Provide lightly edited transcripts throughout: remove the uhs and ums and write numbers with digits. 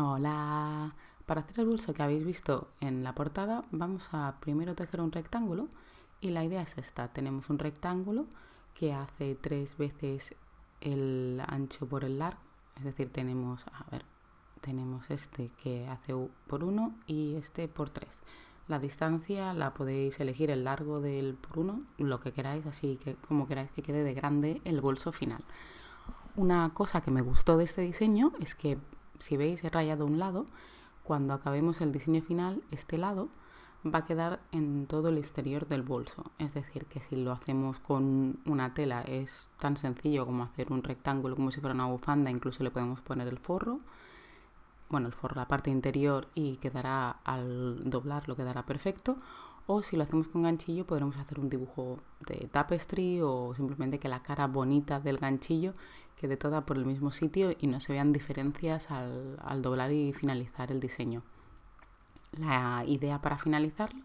Hola. Para hacer el bolso que habéis visto en la portada, vamos a primero tejer un rectángulo y la idea es esta. Tenemos un rectángulo que hace 3 veces el ancho por el largo, es decir, tenemos este que hace por 1 y este por 3. La distancia la podéis elegir el largo del por 1, lo que queráis, así que como queráis que quede de grande el bolso final. Una cosa que me gustó de este diseño es que, si veis, he rayado un lado. Cuando acabemos el diseño final, este lado va a quedar en todo el exterior del bolso. Es decir, que si lo hacemos con una tela es tan sencillo como hacer un rectángulo como si fuera una bufanda. Incluso le podemos poner el forro, la parte interior, y quedará, al doblarlo, quedará perfecto. O si lo hacemos con ganchillo podremos hacer un dibujo de tapestry o simplemente que la cara bonita del ganchillo quede toda por el mismo sitio y no se vean diferencias al doblar y finalizar el diseño. La idea para finalizarlo,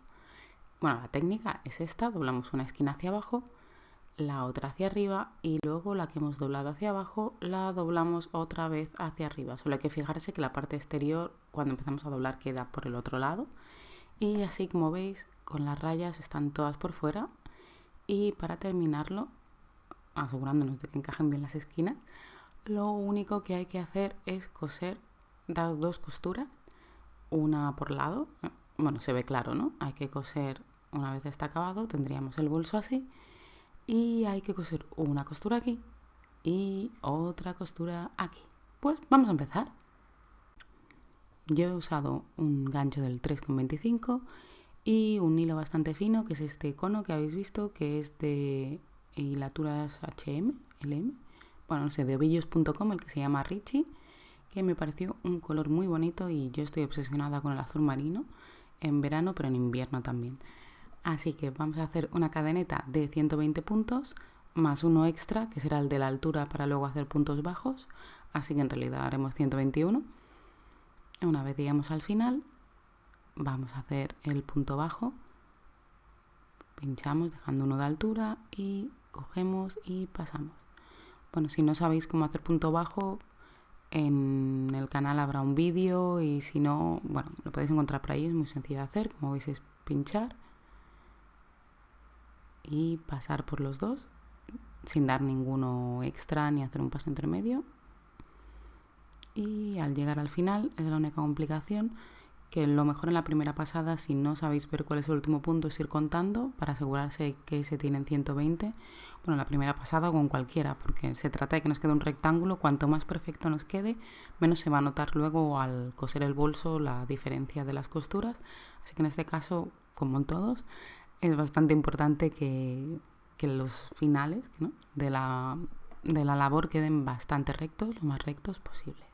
la técnica es esta: doblamos una esquina hacia abajo, la otra hacia arriba y luego la que hemos doblado hacia abajo la doblamos otra vez hacia arriba. Solo hay que fijarse que la parte exterior, cuando empezamos a doblar, queda por el otro lado. Y así, como veis, con las rayas están todas por fuera. Y para terminarlo, asegurándonos de que encajen bien las esquinas, lo único que hay que hacer es coser, dar 2 costuras, una por lado. Se ve claro, ¿no? Hay que coser, una vez está acabado, tendríamos el bolso así. Y hay que coser una costura aquí y otra costura aquí. Pues vamos a empezar. Yo he usado un gancho del 3,25 y un hilo bastante fino, que es este cono que habéis visto, que es de hilaturas H&M, LM, de ovillos.com, el que se llama Richie, que me pareció un color muy bonito y yo estoy obsesionada con el azul marino en verano, pero en invierno también. Así que vamos a hacer una cadeneta de 120 puntos más uno extra, que será el de la altura, para luego hacer puntos bajos, así que en realidad haremos 121. Una vez llegamos al final, vamos a hacer el punto bajo, pinchamos dejando uno de altura y cogemos y pasamos. Si no sabéis cómo hacer punto bajo, en el canal habrá un vídeo, y si no, lo podéis encontrar por ahí. Es muy sencillo de hacer. Como veis, es pinchar y pasar por los dos sin dar ninguno extra ni hacer un paso intermedio. Y al llegar al final es la única complicación, que lo mejor en la primera pasada, si no sabéis ver cuál es el último punto, es ir contando para asegurarse que se tienen 120. La primera pasada o con cualquiera, porque se trata de que nos quede un rectángulo. Cuanto más perfecto nos quede, menos se va a notar luego al coser el bolso la diferencia de las costuras. Así que en este caso, como en todos, es bastante importante que los finales, ¿no?, de la labor queden bastante rectos, lo más rectos posibles.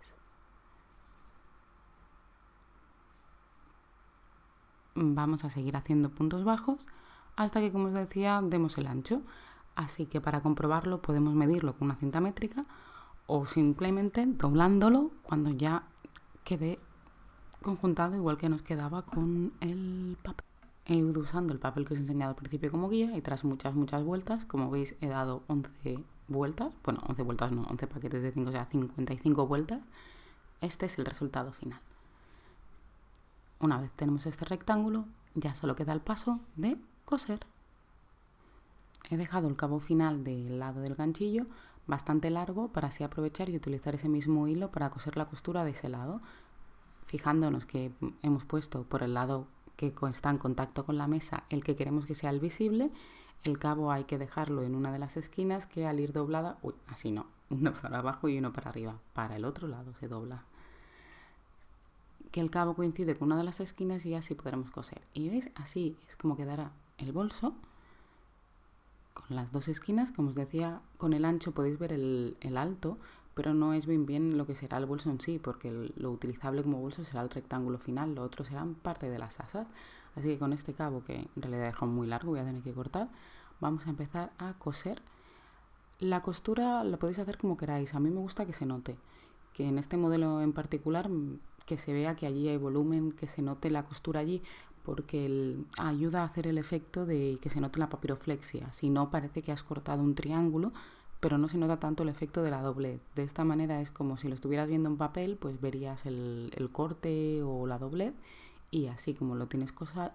Vamos a seguir haciendo puntos bajos hasta que, como os decía, demos el ancho. Así que para comprobarlo podemos medirlo con una cinta métrica o simplemente doblándolo cuando ya quede conjuntado, igual que nos quedaba con el papel. He ido usando el papel que os he enseñado al principio como guía, y tras muchas vueltas, como veis, he dado 11 vueltas. 11 vueltas no, 11 paquetes de 5, o sea, 55 vueltas. Este es el resultado final. Una vez tenemos este rectángulo, ya solo queda el paso de coser. He dejado el cabo final del lado del ganchillo bastante largo para así aprovechar y utilizar ese mismo hilo para coser la costura de ese lado, fijándonos que hemos puesto por el lado que está en contacto con la mesa el que queremos que sea el visible. El cabo hay que dejarlo en una de las esquinas, que al ir doblada, así no, uno para abajo y uno para arriba, para el otro lado se dobla, que el cabo coincide con una de las esquinas y así podremos coser. Y veis, así es como quedará el bolso, con las 2 esquinas. Como os decía, con el ancho podéis ver el alto, pero no es bien lo que será el bolso en sí, porque lo utilizable como bolso será el rectángulo final, lo otro serán parte de las asas. Así que con este cabo, que en realidad he dejado muy largo, voy a tener que cortar, vamos a empezar a coser. La costura la podéis hacer como queráis. A mí me gusta que se note, que en este modelo en particular, que se vea que allí hay volumen, que se note la costura allí, porque ayuda a hacer el efecto de que se note la papiroflexia. Si no, parece que has cortado un triángulo, pero no se nota tanto el efecto de la doblez. De esta manera es como si lo estuvieras viendo en papel, pues verías el corte o la doblez, y así como lo tienes cosido,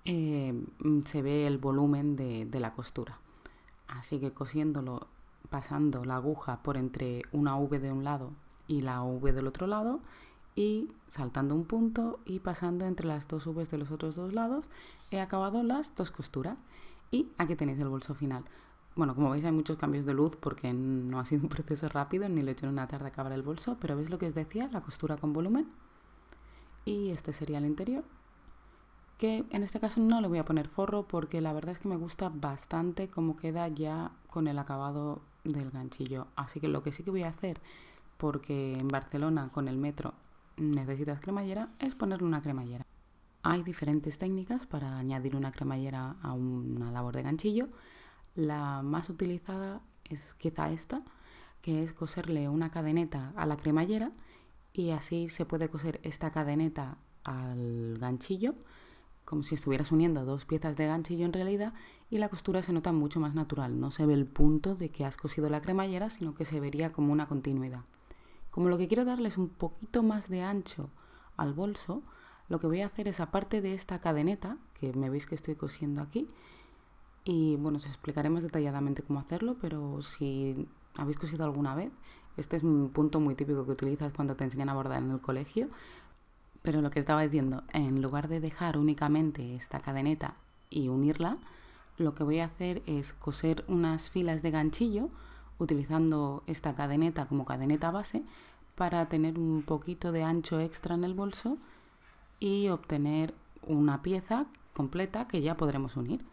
se ve el volumen de la costura. Así que cosiéndolo, pasando la aguja por entre una V de un lado y la V del otro lado, y saltando un punto y pasando entre las dos V's de los otros dos lados, he acabado las dos costuras. Y aquí tenéis el bolso final. Bueno, como veis hay muchos cambios de luz porque no ha sido un proceso rápido, ni lo he hecho en una tarde acabar el bolso, pero ¿veis lo que os decía? La costura con volumen. Y este sería el interior, que en este caso no le voy a poner forro porque la verdad es que me gusta bastante cómo queda ya con el acabado del ganchillo. Así que lo que sí que voy a hacer, porque en Barcelona con el metro necesitas cremallera, es ponerle una cremallera. Hay diferentes técnicas para añadir una cremallera a una labor de ganchillo. La más utilizada es quizá esta, que es coserle una cadeneta a la cremallera, y así se puede coser esta cadeneta al ganchillo como si estuvieras uniendo dos piezas de ganchillo en realidad, y la costura se nota mucho más natural. No se ve el punto de que has cosido la cremallera, sino que se vería como una continuidad. Como lo que quiero darle es un poquito más de ancho al bolso, lo que voy a hacer es, aparte de esta cadeneta, que me veis que estoy cosiendo aquí, y bueno, os explicaré más detalladamente cómo hacerlo, pero si habéis cosido alguna vez, este es un punto muy típico que utilizas cuando te enseñan a bordar en el colegio. Pero lo que estaba diciendo, en lugar de dejar únicamente esta cadeneta y unirla, lo que voy a hacer es coser unas filas de ganchillo utilizando esta cadeneta como cadeneta base para tener un poquito de ancho extra en el bolso y obtener una pieza completa que ya podremos unir.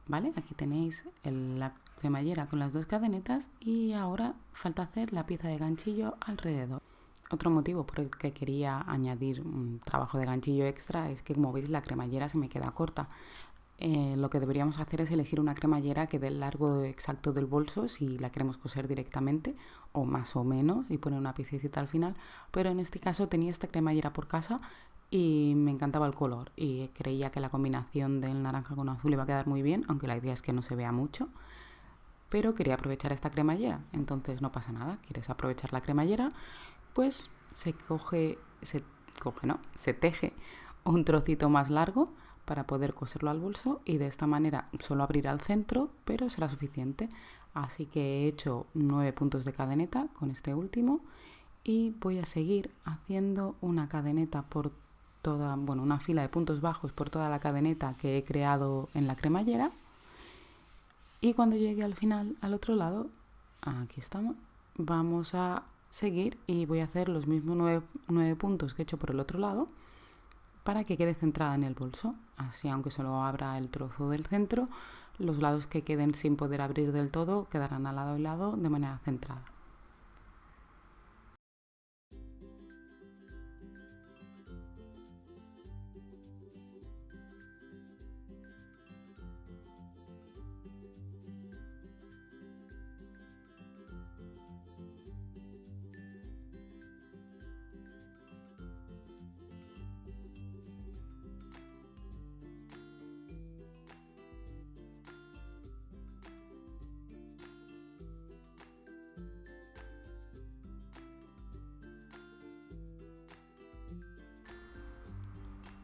¿Vale? Aquí tenéis la cremallera con las dos cadenetas, y ahora falta hacer la pieza de ganchillo alrededor. Otro motivo por el que quería añadir un trabajo de ganchillo extra es que, como veis, la cremallera se me queda corta. Lo que deberíamos hacer es elegir una cremallera que dé el largo exacto del bolso si la queremos coser directamente, o más o menos, y poner una piececita al final. Pero en este caso tenía esta cremallera por casa y me encantaba el color y creía que la combinación del naranja con azul iba a quedar muy bien, aunque la idea es que no se vea mucho. Pero quería aprovechar esta cremallera, entonces no pasa nada. ¿Quieres aprovechar la cremallera? Pues se teje un trocito más largo para poder coserlo al bolso, y de esta manera solo abrirá al centro, pero será suficiente. Así que he hecho 9 puntos de cadeneta con este último, y voy a seguir haciendo una cadeneta por toda, bueno, una fila de puntos bajos por toda la cadeneta que he creado en la cremallera. Y cuando llegue al final, al otro lado, aquí estamos, vamos a seguir y voy a hacer los mismos 9 puntos que he hecho por el otro lado para que quede centrada en el bolso. Así, aunque solo abra el trozo del centro, los lados que queden sin poder abrir del todo quedarán al lado y lado de manera centrada.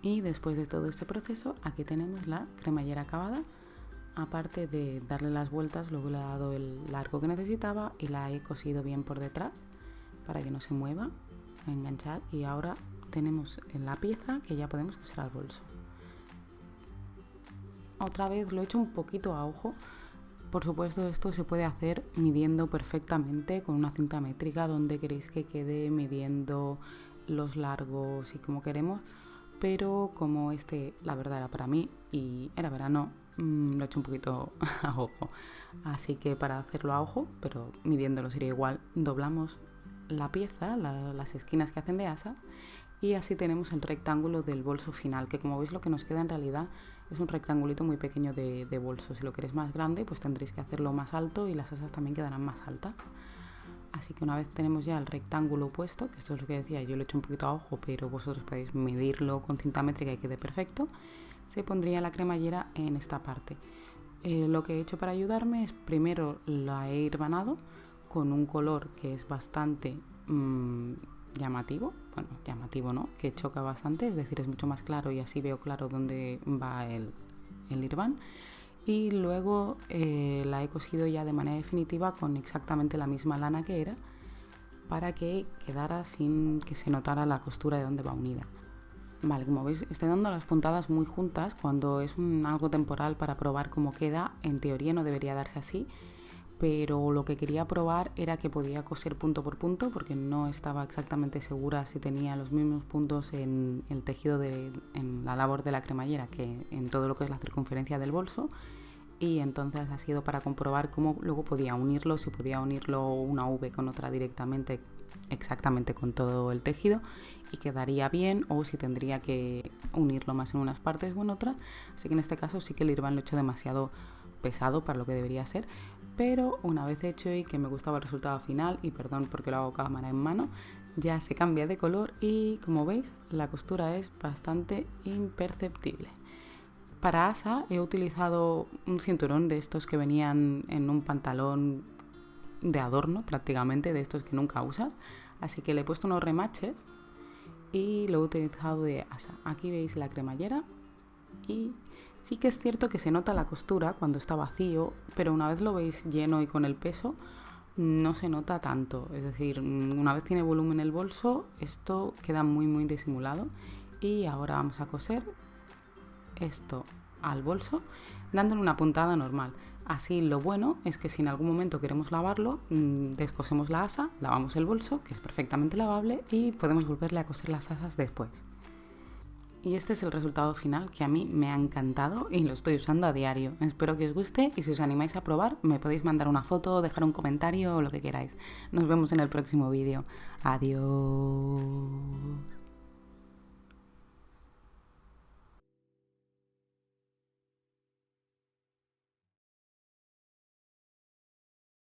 Y después de todo este proceso, aquí tenemos la cremallera acabada. Aparte de darle las vueltas, luego le he dado el largo que necesitaba y la he cosido bien por detrás para que no se mueva, a enganchar. Y ahora tenemos la pieza que ya podemos coser al bolso. Otra vez lo he hecho un poquito a ojo. Por supuesto, esto se puede hacer midiendo perfectamente con una cinta métrica donde queréis que quede, midiendo los largos y como queremos. Pero como la verdad era para mí y era verano, lo he hecho un poquito a ojo. Así que para hacerlo a ojo, pero midiéndolo sería igual, doblamos la pieza, las esquinas que hacen de asa, y así tenemos el rectángulo del bolso final, que como veis lo que nos queda en realidad es un rectangulito muy pequeño de bolso. Si lo queréis más grande, pues tendréis que hacerlo más alto y las asas también quedarán más altas. Así que una vez tenemos ya el rectángulo puesto, que esto es lo que decía, yo lo he hecho un poquito a ojo, pero vosotros podéis medirlo con cinta métrica y quede perfecto, se pondría la cremallera en esta parte. Lo que he hecho para ayudarme es primero la he hirmanado con un color que es bastante llamativo, bueno, llamativo no, que choca bastante, es decir, es mucho más claro y así veo claro dónde va el hirván. Y luego la he cosido ya de manera definitiva con exactamente la misma lana que era, para que quedara sin que se notara la costura de dónde va unida. Vale, como veis estoy dando las puntadas muy juntas cuando es algo temporal para probar cómo queda. En teoría no debería darse así, pero lo que quería probar era que podía coser punto por punto porque no estaba exactamente segura si tenía los mismos puntos en el tejido en la labor de la cremallera que en todo lo que es la circunferencia del bolso, y entonces ha sido para comprobar cómo luego podía unirlo, si podía unirlo una V con otra directamente exactamente con todo el tejido y quedaría bien, o si tendría que unirlo más en unas partes o en otras. Así que en este caso sí que el hirván lo he hecho demasiado pesado para lo que debería ser, pero una vez hecho y que me gustaba el resultado final, y perdón porque lo hago cámara en mano, ya se cambia de color y como veis la costura es bastante imperceptible. Para asa he utilizado un cinturón de estos que venían en un pantalón de adorno prácticamente, de estos que nunca usas, así que le he puesto unos remaches y lo he utilizado de asa. Aquí veis la cremallera y sí que es cierto que se nota la costura cuando está vacío, pero una vez lo veis lleno y con el peso no se nota tanto, es decir, una vez tiene volumen el bolso esto queda muy disimulado. Y ahora vamos a coser esto al bolso dándole una puntada normal. Así lo bueno es que si en algún momento queremos lavarlo, descosemos la asa, lavamos el bolso, que es perfectamente lavable, y podemos volverle a coser las asas después. Y este es el resultado final, que a mí me ha encantado y lo estoy usando a diario. Espero que os guste y si os animáis a probar me podéis mandar una foto, dejar un comentario o lo que queráis. Nos vemos en el próximo vídeo. Adiós.